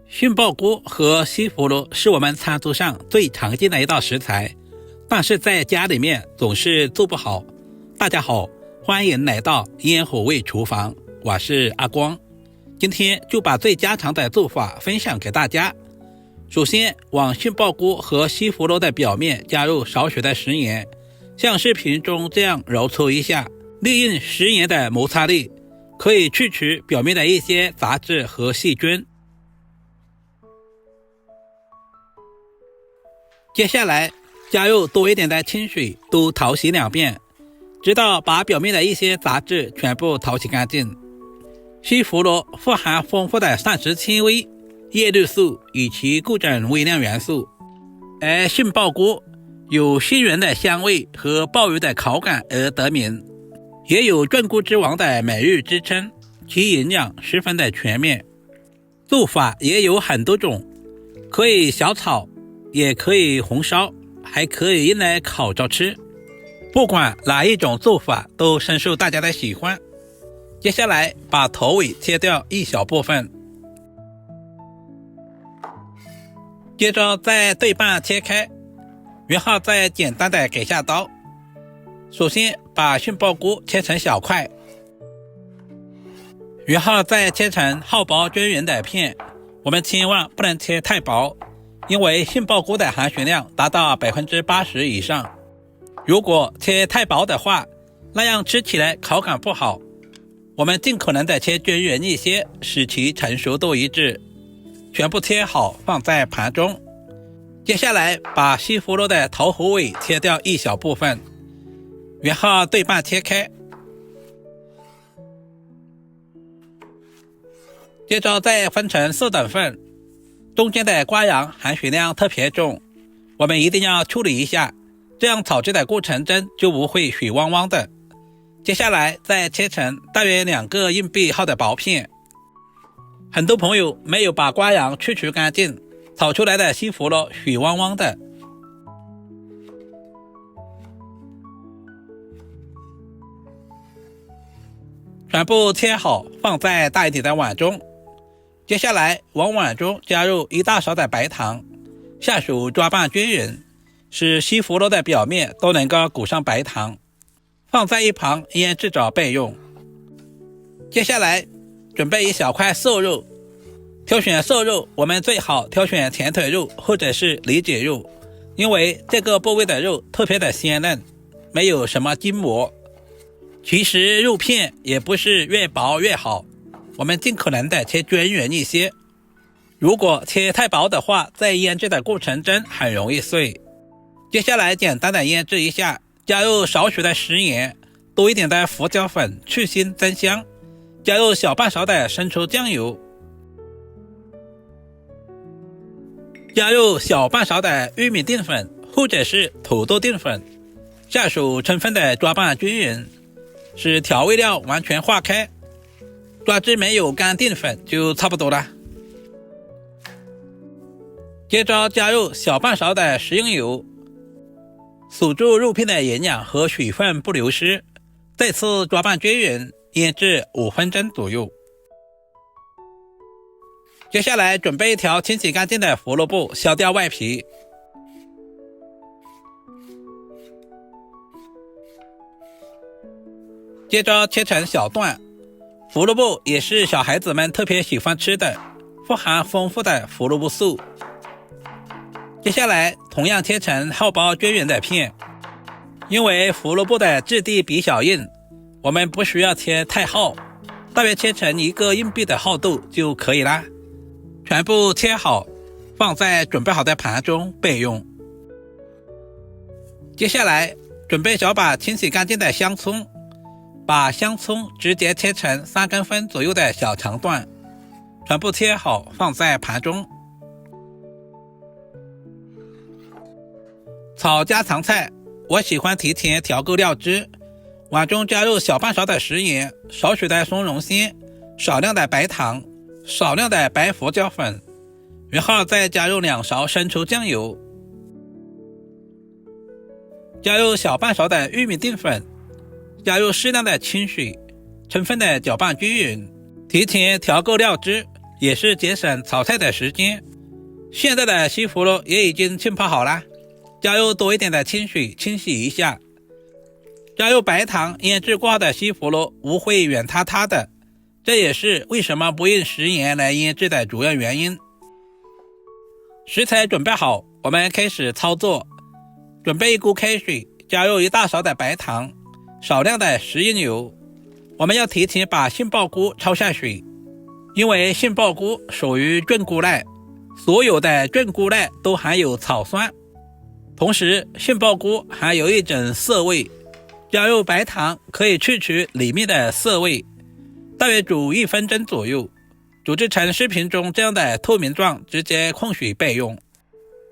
杏鲍菇和西葫芦是我们餐桌上最常见的一道食材，但是在家里面总是做不好。大家好，欢迎来到烟火味厨房，我是阿光。今天就把最家常的做法分享给大家。首先，往杏鲍菇和西葫芦的表面加入少许的食盐，像视频中这样揉搓一下，利用食盐的摩擦力，可以去除表面的一些杂质和细菌。接下来加入多一点的清水，都淘洗2遍，直到把表面的一些杂质全部淘洗干净。西葫芦富含丰富的膳食纤维、叶绿素以及各种微量元素，而杏鲍菇有杏仁的香味和鲍鱼的口感而得名，也有菌菇之王的美誉之称，其营养十分的全面。做法也有很多种，可以小炒，也可以红烧，还可以用来烤着吃。不管哪一种做法都深受大家的喜欢。接下来把头尾切掉一小部分，接着再对半切开，然后再简单的给下刀。首先把杏鲍菇切成小块，然后再切成厚薄均匀的片，我们千万不能切太薄，因为杏鲍菇的含水量达到 80% 以上，如果切太薄的话，那样吃起来口感不好。我们尽可能的切均匀一些，使其成熟度一致。全部切好放在盘中。接下来把西葫芦的头和尾切掉一小部分，然后对半切开。接着再分成4等份，中间的瓜瓤含水量特别重，我们一定要处理一下，这样炒制的过程中就不会水汪汪的。接下来再切成大约2个硬币厚的薄片。很多朋友没有把瓜瓤去除干净，炒出来的西葫芦水汪汪的。全部切好放在大一点的碗中。接下来往碗中加入1大勺的白糖，下手抓拌均匀，使西葫芦的表面都能够裹上白糖，放在一旁腌制着备用。接下来准备一小块瘦肉，挑选瘦肉我们最好挑选前腿肉或者是里脊肉，因为这个部位的肉特别的鲜嫩，没有什么筋膜。其实肉片也不是越薄越好，我们尽可能的切均匀一些，如果切太薄的话，在腌制的过程中很容易碎。接下来简单的腌制一下，加入少许的食盐，多一点的胡椒粉去腥增香，加入小半勺的生抽酱油，加入小半勺的玉米淀粉或者是土豆淀粉，下手充分的抓拌均匀，使调味料完全化开，抓至没有干淀粉就差不多了。接着加入小半勺的食用油，锁住肉片的营养和水分不流失，再次抓拌均匀，腌制5分钟左右。接下来准备一条清洗干净的胡萝卜，削掉外皮。接着切成小段，胡萝卜也是小孩子们特别喜欢吃的，富含丰富的胡萝卜素。接下来同样切成厚薄均匀的片，因为胡萝卜的质地比较硬，我们不需要切太厚，大约切成1个硬币的厚度就可以啦。全部切好放在准备好的盘中备用。接下来准备小把清洗干净的香葱，把香葱直接切成3公分左右的小长段，全部切好放在盘中。炒家常菜，我喜欢提前调够料汁，碗中加入小半勺的食盐，少许的松茸鲜，少量的白糖，少量的白胡椒粉，然后再加入2勺生抽酱油，加入小半勺的玉米淀粉，加入适量的清水，充分的搅拌均匀，提前调够料汁，也是节省炒菜的时间。现在的西葫芦也已经浸泡好了，加入多一点的清水清洗一下。加入白糖腌制过后的西葫芦无会软塌塌的，这也是为什么不用食盐来腌制的主要原因。食材准备好，我们开始操作。准备一锅开水，加入1大勺的白糖，少量的食用油。我们要提前把杏鲍菇焯下水，因为杏鲍菇属于菌菇类，所有的菌菇类都含有草酸，同时杏鲍菇还有一种涩味，加入白糖可以去除里面的涩味。大约煮1分钟左右，煮制成视频中这样的透明状，直接控水备用。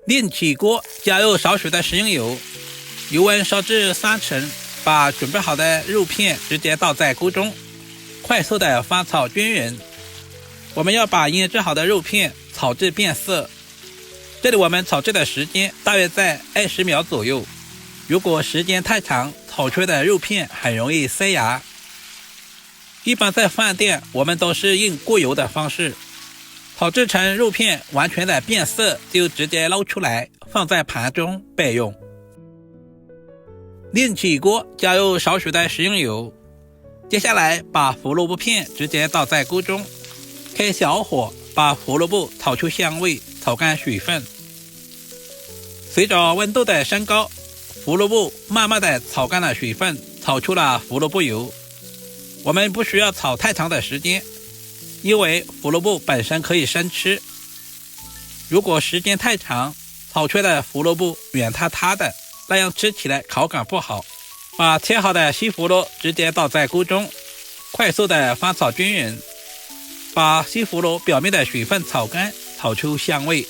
另起锅，加入少许的食用油，油温烧至3成，把准备好的肉片直接倒在锅中，快速的翻炒均匀。我们要把腌制好的肉片炒至变色，这里我们炒制的时间大约在20秒左右，如果时间太长，炒出来的肉片很容易塞牙。一般在饭店我们都是用过油的方式，炒制成肉片完全的变色就直接捞出来，放在盘中备用。另起锅，加入少许的食用油，接下来把胡萝卜片直接倒在锅中，开小火把胡萝卜炒出香味，炒干水分。随着温度的升高，胡萝卜慢慢的炒干了水分，炒出了胡萝卜油。我们不需要炒太长的时间，因为胡萝卜本身可以生吃。如果时间太长，炒出来的胡萝卜软塌塌的，那样吃起来口感不好。把切好的西葫芦直接倒在锅中，快速的翻炒均匀，把西葫芦表面的水分炒干，炒出香味。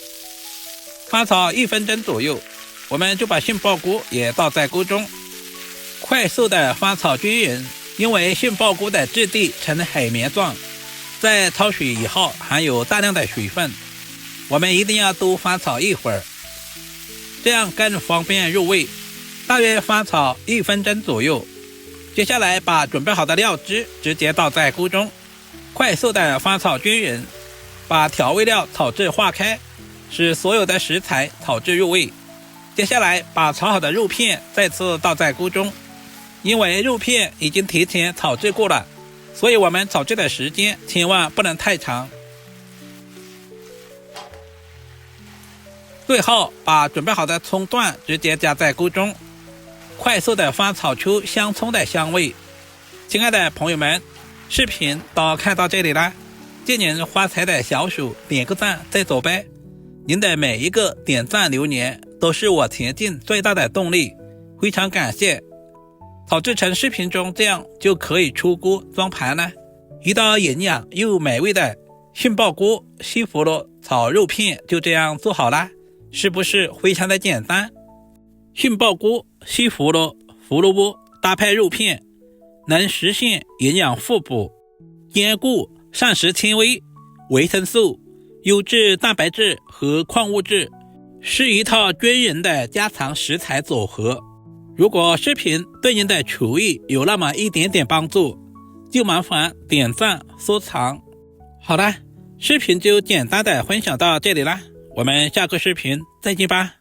翻炒1分钟左右，我们就把杏鲍菇也倒在锅中，快速的翻炒均匀。因为杏鲍菇的质地呈海绵状，在焯水以后含有大量的水分，我们一定要多翻炒一会儿，这样更方便入味。大约翻炒1分钟左右，接下来把准备好的料汁直接倒在锅中，快速的翻炒均匀，把调味料炒至化开，使所有的食材炒至入味。接下来把炒好的肉片再次倒在锅中，因为肉片已经提前炒制过了，所以我们炒制的时间千万不能太长。最后把准备好的葱段直接加在锅中，快速的翻炒出香葱的香味。亲爱的朋友们，视频都看到这里了，借您发财的小手点个赞再走呗。您的每一个点赞留言都是我前进最大的动力，非常感谢。炒制成视频中这样就可以出锅装盘了。一道营养又美味的杏鲍菇西葫芦炒肉片就这样做好了，是不是非常的简单？杏鲍菇西葫芦胡萝卜搭配肉片，能实现营养互补，兼顾膳食纤维、维生素、优质蛋白质和矿物质，是一套均匀的家常食材组合。如果视频对您的厨艺有那么一点点帮助，就麻烦点赞收藏。好了，视频就简单的分享到这里啦，我们下个视频再见吧。